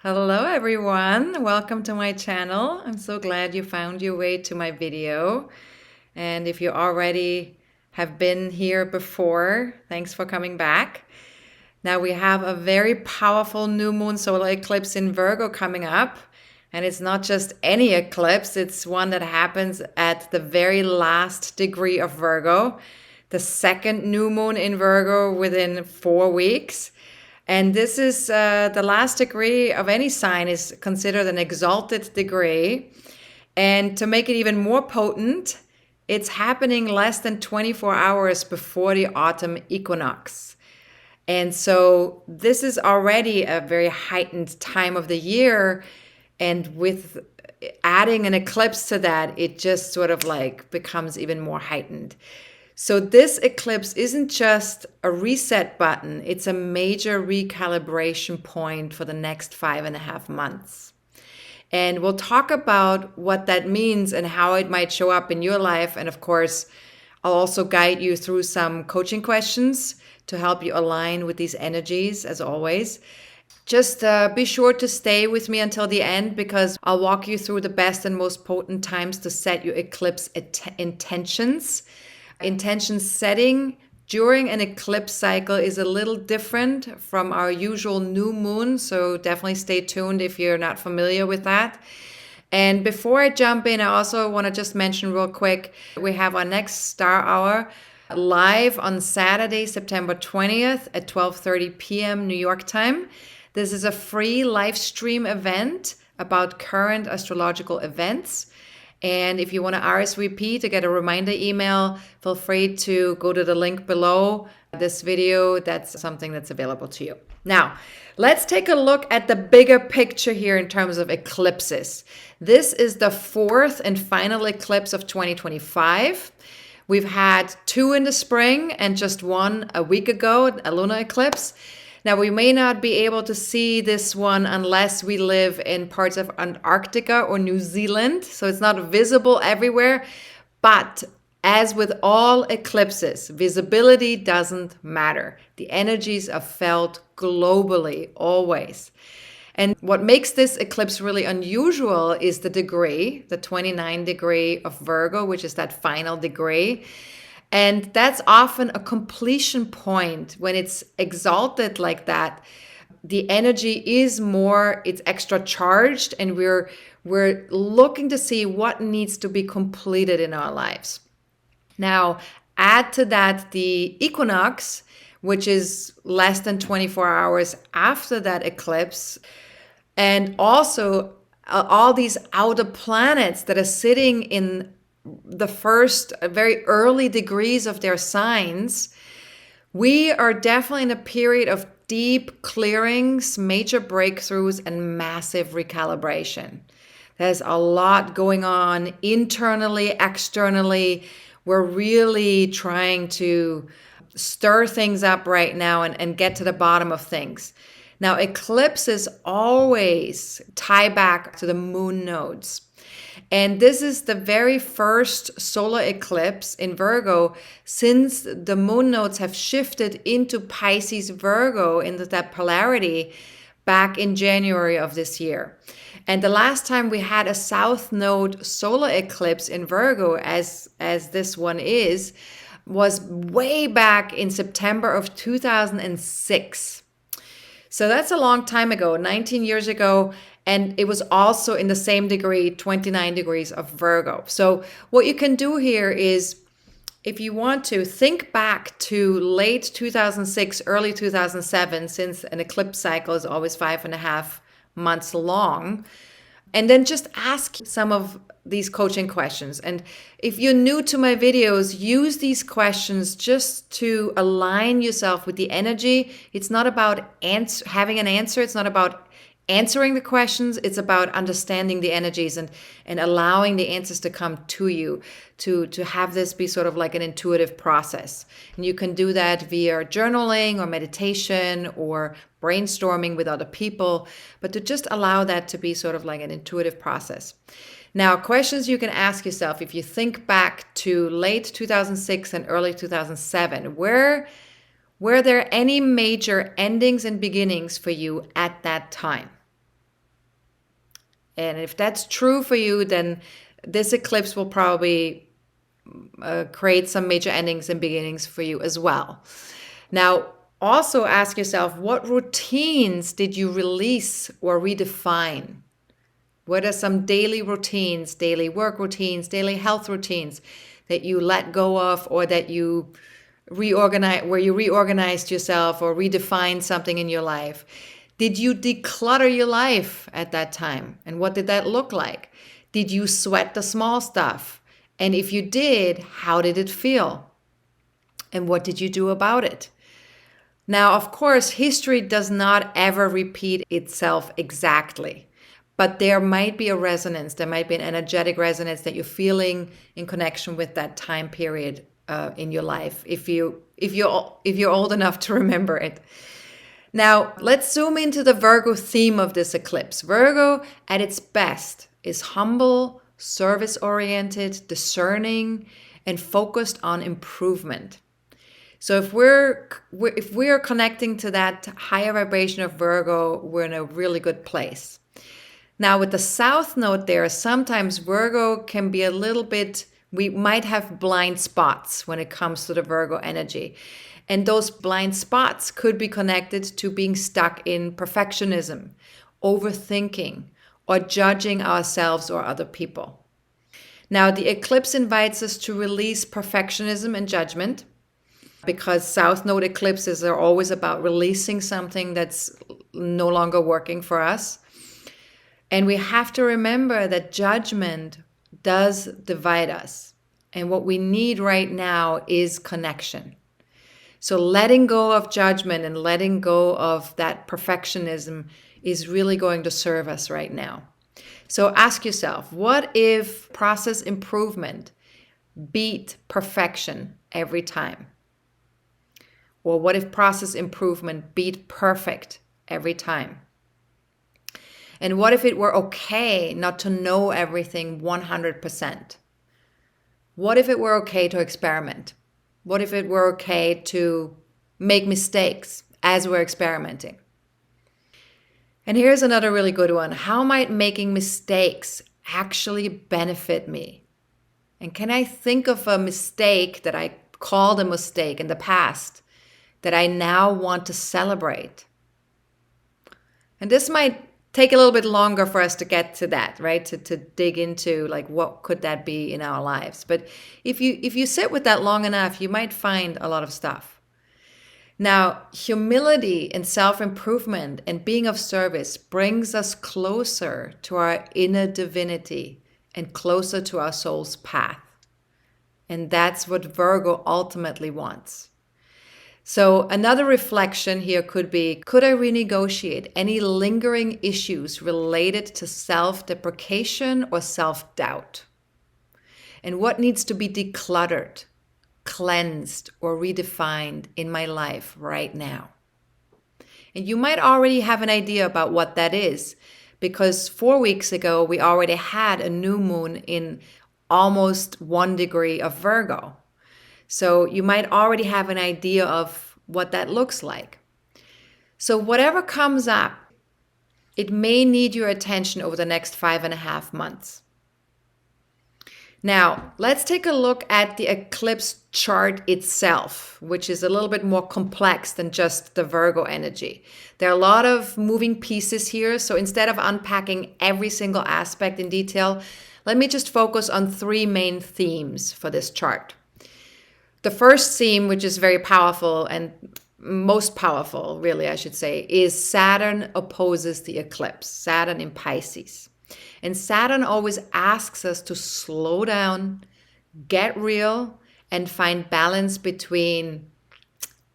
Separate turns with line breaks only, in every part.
Hello everyone, welcome to my channel. I'm so glad you found your way to my video. And if you already have been here before, thanks for coming back. Now we have a very powerful new moon solar eclipse in Virgo coming up. And it's not just any eclipse, it's one that happens at the very last degree of Virgo, the second new moon in Virgo within 4 weeks. And this is the last degree of any sign is considered an exalted degree. And to make it even more potent, it's happening less than 24 hours before the autumn equinox. And so this is already a very heightened time of the year. And with adding an eclipse to that, it just sort of like becomes even more heightened. So this eclipse isn't just a reset button, it's a major recalibration point for the next 5.5 months. And we'll talk about what that means and how it might show up in your life. And of course, I'll also guide you through some coaching questions to help you align with these energies, as always. Just be sure to stay with me until the end because I'll walk you through the best and most potent times to set your eclipse intentions. Intention setting during an eclipse cycle is a little different from our usual new moon, so definitely stay tuned if you're not familiar with that. And before I jump in, I also want to just mention real quick, we have our next Star Hour live on Saturday, September 20th at 12:30 p.m. New York time. This is a free live stream event about current astrological events. And if you want to RSVP to get a reminder email, feel free to go to the link below this video. That's something that's available to you. Now, let's take a look at the bigger picture here in terms of eclipses. This is the fourth and final eclipse of 2025. We've had 2 in the spring and just 1 a week ago, a lunar eclipse. Now, we may not be able to see this one unless we live in parts of Antarctica or New Zealand, so it's not visible everywhere. But as with all eclipses, visibility doesn't matter. The energies are felt globally, always. And what makes this eclipse really unusual is the degree, the 29 degree of Virgo, which is that final degree. And that's often a completion point when it's exalted like that. The energy is more, it's extra charged, and we're looking to see what needs to be completed in our lives. Now, add to that the equinox, which is less than 24 hours after that eclipse, and also all these outer planets that are sitting in the first very early degrees of their signs. We are definitely in a period of deep clearings, major breakthroughs, and massive recalibration. There's a lot going on internally, externally. We're really trying to stir things up right now and get to the bottom of things. Now, eclipses always tie back to the moon nodes. And this is the very first solar eclipse in Virgo since the moon nodes have shifted into Pisces Virgo into that polarity back in January of this year. And the last time we had a South Node solar eclipse in Virgo, as this one is, was way back in September of 2006. So that's a long time ago, 19 years ago. And it was also in the same degree, 29 degrees of Virgo. So what you can do here is, if you want to, think back to late 2006, early 2007, since an eclipse cycle is always 5.5 months long. And then just ask some of these coaching questions. And if you're new to my videos, use these questions just to align yourself with the energy. It's not about having an answer. It's not about answering the questions. It's about understanding the energies and allowing the answers to come to you, to have this be sort of like an intuitive process. And you can do that via journaling or meditation or brainstorming with other people, but to just allow that to be sort of like an intuitive process. Now, questions you can ask yourself, if you think back to late 2006 and early 2007, were there any major endings and beginnings for you at that time? And if that's true for you, then this eclipse will probably create some major endings and beginnings for you as well. Now, also ask yourself, what routines did you release or redefine? What are some daily routines, daily work routines, daily health routines that you let go of, or that you reorganized yourself or redefined something in your life? Did you declutter your life at that time? And what did that look like? Did you sweat the small stuff? And if you did, how did it feel? And what did you do about it? Now, of course, history does not ever repeat itself exactly, but there might be a resonance. There might be an energetic resonance that you're feeling in connection with that time period in your life, if you're old enough to remember it. Now, let's zoom into the Virgo theme of this eclipse. Virgo, at its best, is humble, service-oriented, discerning, and focused on improvement. So if we're connecting to that higher vibration of Virgo, we're in a really good place. Now, with the South Node there, sometimes Virgo can be a little bit, we might have blind spots when it comes to the Virgo energy. And those blind spots could be connected to being stuck in perfectionism, overthinking, or judging ourselves or other people. Now, the eclipse invites us to release perfectionism and judgment, because South Node eclipses are always about releasing something that's no longer working for us. And we have to remember that judgment does divide us. And what we need right now is connection. So letting go of judgment and letting go of that perfectionism is really going to serve us right now. So ask yourself, what if process improvement beat perfection every time? Or what if process improvement beat perfect every time? And what if it were okay not to know everything 100%? What if it were okay to experiment? What if it were okay to make mistakes as we're experimenting? And here's another really good one. How might making mistakes actually benefit me? And can I think of a mistake that I called a mistake in the past that I now want to celebrate? And this might take a little bit longer for us to get to that, right? To dig into like what could that be in our lives. But if you sit with that long enough, you might find a lot of stuff. Now, humility and self-improvement and being of service brings us closer to our inner divinity and closer to our soul's path. And that's what Virgo ultimately wants. So another reflection here could be, could I renegotiate any lingering issues related to self-deprecation or self-doubt? And what needs to be decluttered, cleansed, or redefined in my life right now? And you might already have an idea about what that is, because 4 weeks ago, we already had a new moon in almost 1 degree of Virgo. So you might already have an idea of what that looks like. So whatever comes up, it may need your attention over the next 5.5 months. Now, let's take a look at the eclipse chart itself, which is a little bit more complex than just the Virgo energy. There are a lot of moving pieces here, so instead of unpacking every single aspect in detail, let me just focus on 3 main themes for this chart. The first theme, which is very powerful and most powerful, really, I should say, is Saturn opposes the eclipse, Saturn in Pisces. And Saturn always asks us to slow down, get real, and find balance between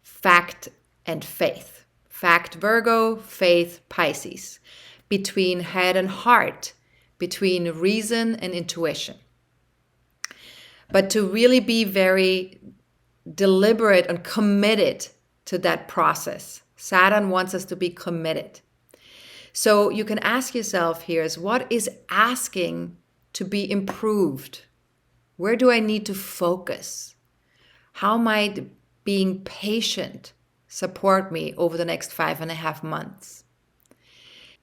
fact and faith. Fact Virgo, faith Pisces. Between head and heart, between reason and intuition. But to really be very deliberate and committed to that process. Saturn wants us to be committed. So you can ask yourself here is, what is asking to be improved? Where do I need to focus? How might being patient support me over the next 5.5 months?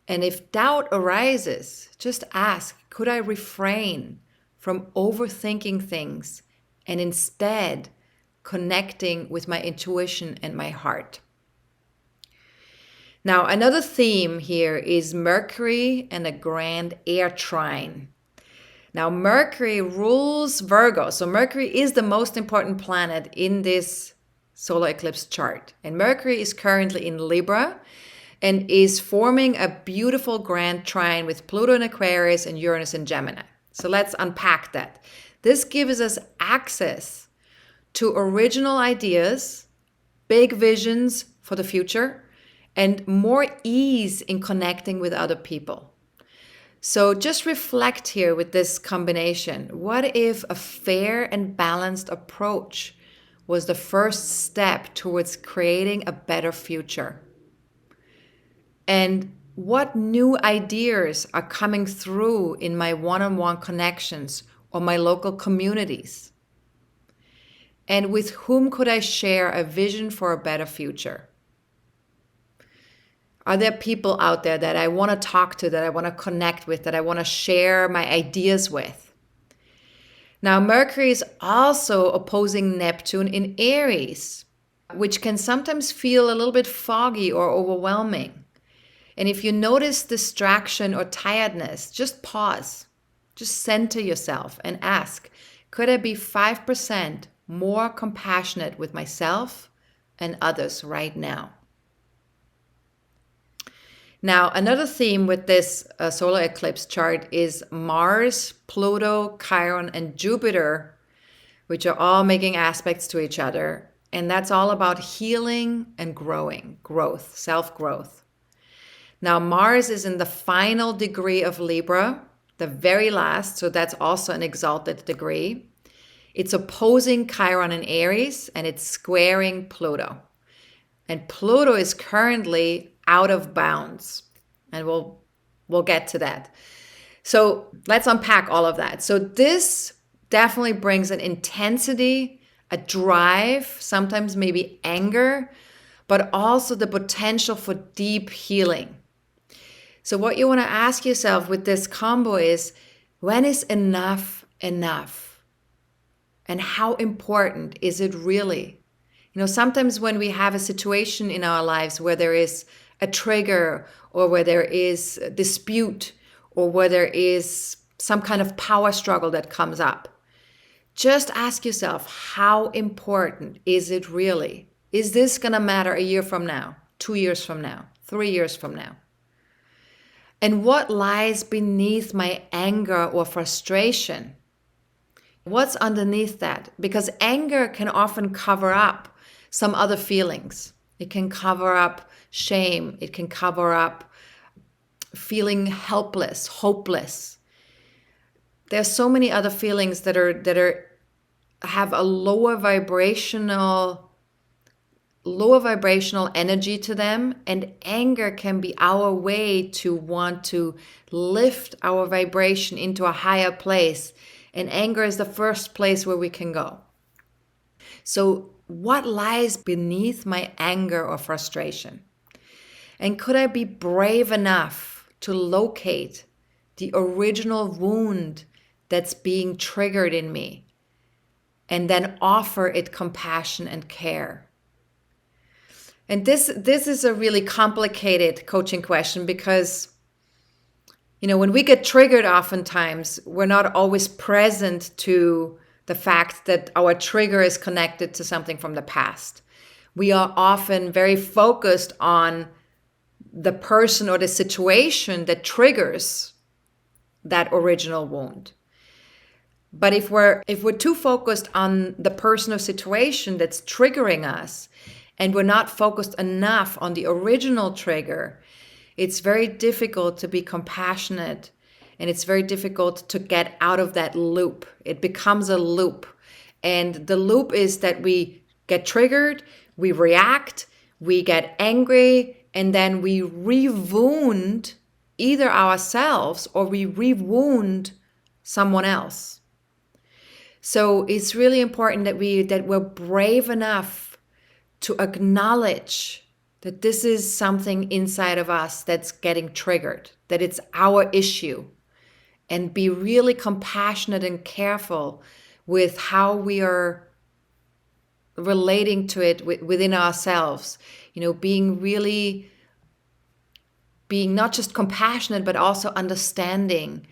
And if doubt arises, just ask, could I refrain from overthinking things and instead connecting with my intuition and my heart? Now, another theme here is Mercury and a grand air trine. Now, Mercury rules Virgo. So Mercury is the most important planet in this solar eclipse chart. And Mercury is currently in Libra and is forming a beautiful grand trine with Pluto in Aquarius and Uranus in Gemini. So let's unpack that. This gives us access to original ideas, big visions for the future, and more ease in connecting with other people. So just reflect here with this combination. What if a fair and balanced approach was the first step towards creating a better future? And what new ideas are coming through in my one-on-one connections or my local communities? And with whom could I share a vision for a better future? Are there people out there that I want to talk to, that I want to connect with, that I want to share my ideas with? Now, Mercury is also opposing Neptune in Aries, which can sometimes feel a little bit foggy or overwhelming. And if you notice distraction or tiredness, just pause, just center yourself and ask, could I be 5% more compassionate with myself and others right now? Now, another theme with this solar eclipse chart is Mars, Pluto, Chiron, and Jupiter, which are all making aspects to each other. And that's all about healing and growth, self-growth. Now, Mars is in the final degree of Libra, the very last, so that's also an exalted degree. It's opposing Chiron in Aries, and it's squaring Pluto. And Pluto is currently out of bounds, and we'll get to that. So let's unpack all of that. So this definitely brings an intensity, a drive, sometimes maybe anger, but also the potential for deep healing. So what you want to ask yourself with this combo is, when is enough enough? And how important is it really? You know, sometimes when we have a situation in our lives where there is a trigger, or where there is a dispute, or where there is some kind of power struggle that comes up, just ask yourself, how important is it really? Is this going to matter a year from now, 2 years from now, 3 years from now? And what lies beneath my anger or frustration? What's underneath that? Because anger can often cover up some other feelings. It can cover up shame. It can cover up feeling helpless, hopeless. There's so many other feelings that have a lower vibrational energy to them, and anger can be our way to want to lift our vibration into a higher place, and anger is the first place where we can go. So what lies beneath my anger or frustration? And could I be brave enough to locate the original wound that's being triggered in me, and then offer it compassion and care? And this is a really complicated coaching question, because, you know, when we get triggered, oftentimes we're not always present to the fact that our trigger is connected to something from the past. We are often very focused on the person or the situation that triggers that original wound. But if we're too focused on the person or situation that's triggering us, and we're not focused enough on the original trigger, it's very difficult to be compassionate, and it's very difficult to get out of that loop. It becomes a loop. And the loop is that we get triggered, we react, we get angry, and then we re-wound either ourselves or we re-wound someone else. So it's really important that we're brave enough to acknowledge that this is something inside of us that's getting triggered, that it's our issue, and be really compassionate and careful with how we are relating to it within ourselves. Being not just compassionate, but also understanding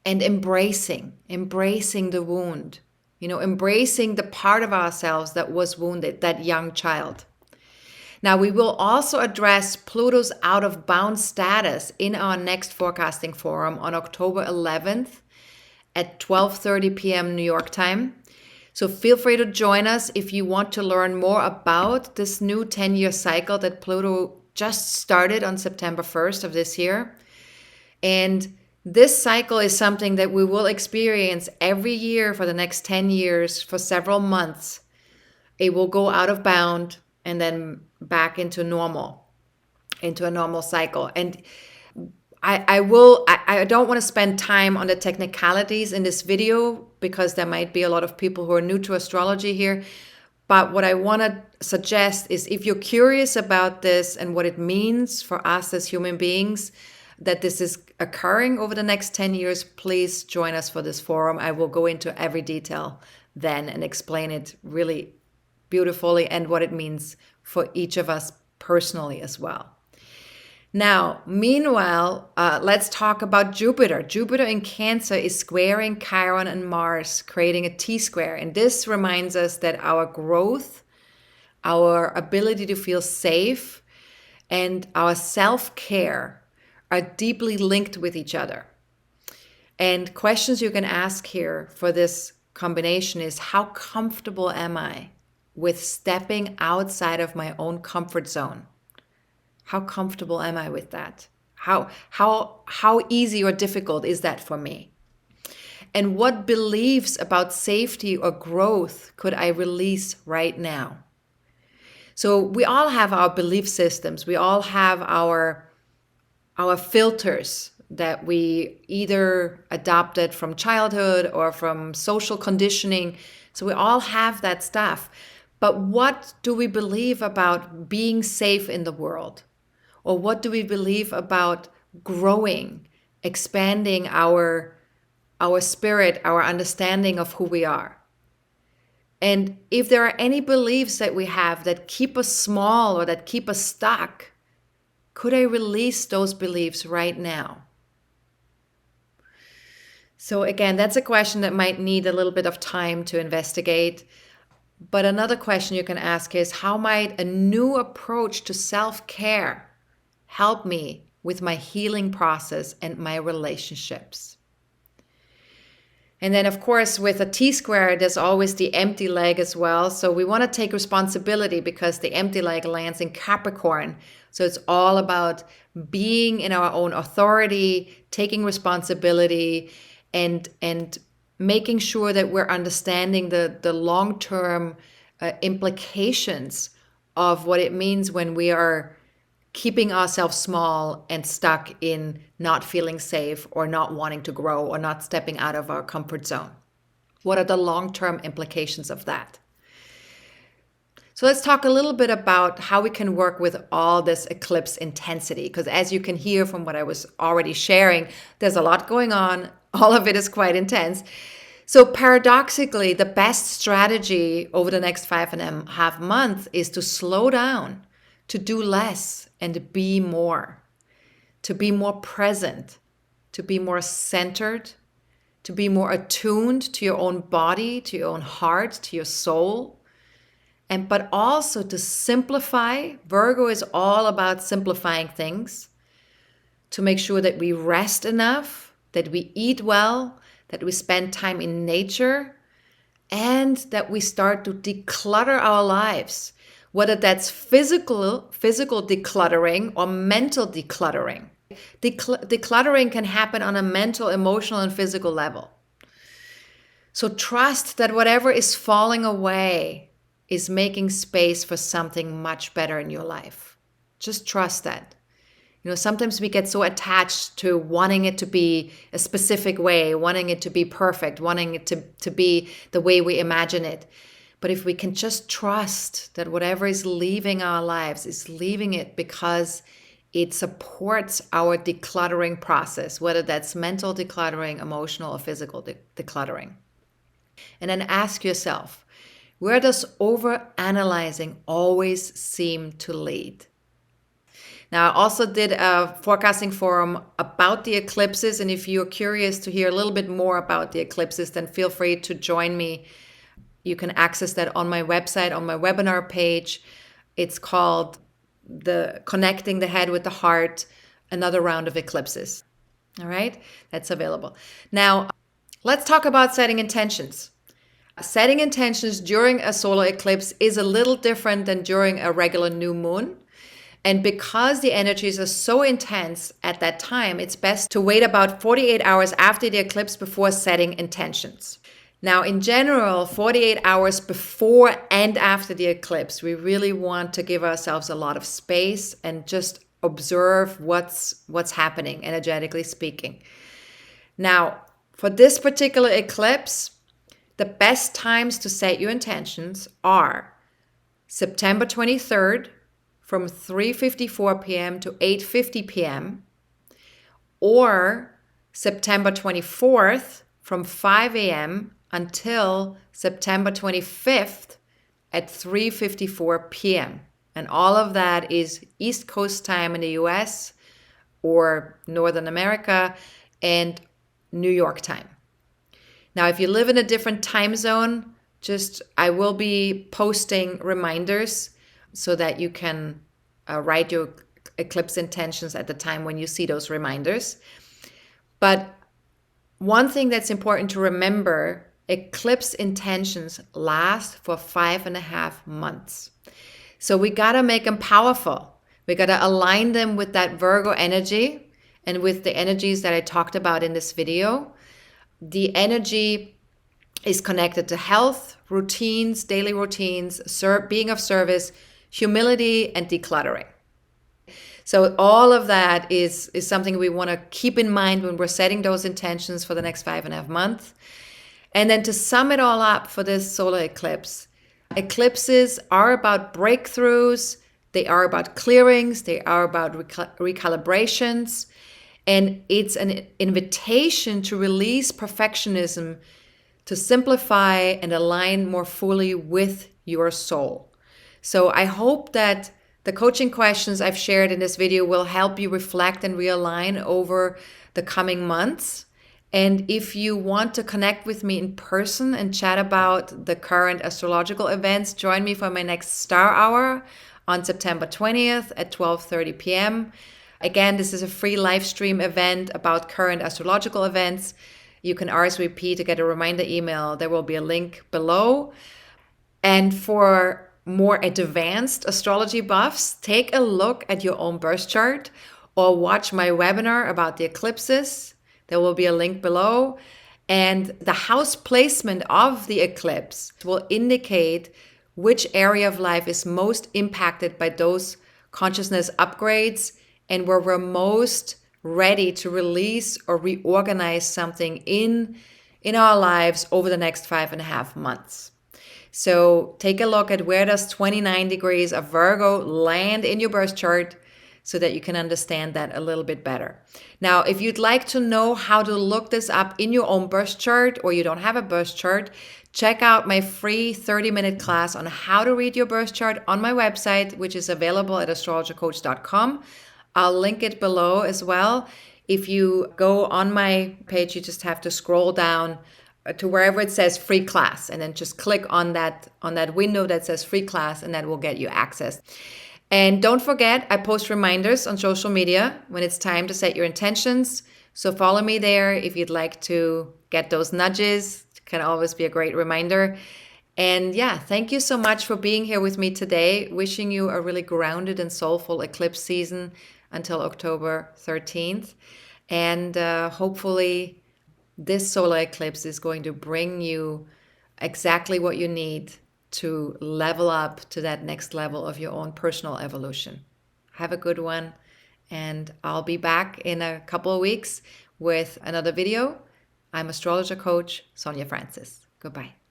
and embracing the wound, embracing the part of ourselves that was wounded, that young child. Now, we will also address Pluto's out of bound status in our next forecasting forum on October 11th at 12:30 p.m. New York time. So feel free to join us if you want to learn more about this new 10-year cycle that Pluto just started on September 1st of this year. And this cycle is something that we will experience every year for the next 10 years for several months. It will go out of bound and then back into a normal cycle. And I don't want to spend time on the technicalities in this video because there might be a lot of people who are new to astrology here. But what I want to suggest is, if you're curious about this and what it means for us as human beings, that this is occurring over the next 10 years, please join us for this forum. I will go into every detail then and explain it really beautifully and what it means for each of us personally as well. Now, meanwhile, let's talk about Jupiter. Jupiter in Cancer is squaring Chiron and Mars, creating a T-square. And this reminds us that our growth, our ability to feel safe, and our self-care are deeply linked with each other. And questions you can ask here for this combination is, how comfortable am I with stepping outside of my own comfort zone? How comfortable am I with that? How easy or difficult is that for me? And what beliefs about safety or growth could I release right now? So we all have our belief systems. We all have our filters that we either adopted from childhood or from social conditioning. So we all have that stuff. But what do we believe about being safe in the world? Or what do we believe about growing, expanding our spirit, our understanding of who we are? And if there are any beliefs that we have that keep us small or that keep us stuck, could I release those beliefs right now? So again, that's a question that might need a little bit of time to investigate. But another question you can ask is, how might a new approach to self-care help me with my healing process and my relationships? And then, of course, with a T-square, there's always the empty leg as well. So we want to take responsibility because the empty leg lands in Capricorn. So it's all about being in our own authority, taking responsibility, and making sure that we're understanding the long-term implications of what it means when we are keeping ourselves small and stuck in not feeling safe or not wanting to grow or not stepping out of our comfort zone. What are the long-term implications of that? So let's talk a little bit about how we can work with all this eclipse intensity, because as you can hear from what I was already sharing, there's a lot going on. All of it is quite intense. So paradoxically, the best strategy over the next 5.5 months is to slow down, to do less and be more, to be more present, to be more centered, to be more attuned to your own body, to your own heart, to your soul, but also to simplify. Virgo is all about simplifying things, to make sure that we rest enough, that we eat well, that we spend time in nature, and that we start to declutter our lives, whether that's physical decluttering or mental decluttering. Decluttering can happen on a mental, emotional, and physical level. So trust that whatever is falling away is making space for something much better in your life. Just trust that. Sometimes we get so attached to wanting it to be a specific way, wanting it to be perfect, wanting it to be the way we imagine it. But if we can just trust that whatever is leaving our lives is leaving it because it supports our decluttering process, whether that's mental decluttering, emotional, or physical decluttering. And then ask yourself, where does over-analyzing always seem to lead? Now, I also did a forecasting forum about the eclipses, and if you're curious to hear a little bit more about the eclipses, then feel free to join me. You can access that on my website, on my webinar page. It's called the Connecting the Head with the Heart, another round of eclipses. All right, that's available. Now, let's talk about setting intentions. Setting intentions during a solar eclipse is a little different than during a regular new moon. And because the energies are so intense at that time, it's best to wait about 48 hours after the eclipse before setting intentions. Now, in general, 48 hours before and after the eclipse, we really want to give ourselves a lot of space and just observe what's happening, energetically speaking. Now, for this particular eclipse, the best times to set your intentions are September 23rd from 3:54 p.m. to 8:50 p.m. or September 24th from 5 a.m. until September 25th at 3:54 p.m. And all of that is East Coast time in the US or Northern America and New York time. Now, if you live in a different time zone, I will be posting reminders so that you can write your eclipse intentions at the time when you see those reminders. But one thing that's important to remember, eclipse intentions last for 5.5 months. So we got to make them powerful. We got to align them with that Virgo energy and with the energies that I talked about in this video. The energy is connected to health, routines, daily routines, being of service, humility, and decluttering. So all of that is something we want to keep in mind when we're setting those intentions for the next 5.5 months. And then to sum it all up for this solar eclipse, eclipses are about breakthroughs, they are about clearings, they are about recalibrations, and it's an invitation to release perfectionism, to simplify and align more fully with your soul. So I hope that the coaching questions I've shared in this video will help you reflect and realign over the coming months. And if you want to connect with me in person and chat about the current astrological events, join me for my next Star Hour on September 20th at 12:30 p.m. Again, this is a free live stream event about current astrological events. You can RSVP to get a reminder email. There will be a link below. And for more advanced astrology buffs, take a look at your own birth chart or watch my webinar about the eclipses. There will be a link below. And the house placement of the eclipse will indicate which area of life is most impacted by those consciousness upgrades and where we're most ready to release or reorganize something in our lives over the next 5.5 months. So take a look at where does 29 degrees of Virgo land in your birth chart so that you can understand that a little bit better. Now, if you'd like to know how to look this up in your own birth chart or you don't have a birth chart, check out my free 30-minute class on how to read your birth chart on my website, which is available at astrologercoach.com. I'll link it below as well. If you go on my page, you just have to scroll down to wherever it says free class and then just click on that window that says free class, and that will get you access. And don't forget, I post reminders on social media when it's time to set your intentions. So follow me there if you'd like to get those nudges. It can always be a great reminder. And yeah, thank you so much for being here with me today. Wishing you a really grounded and soulful eclipse season until October 13th. And hopefully this solar eclipse is going to bring you exactly what you need to level up to that next level of your own personal evolution. Have a good one, and I'll be back in a couple of weeks with another video. I'm astrologer coach Sonja Francis. Goodbye.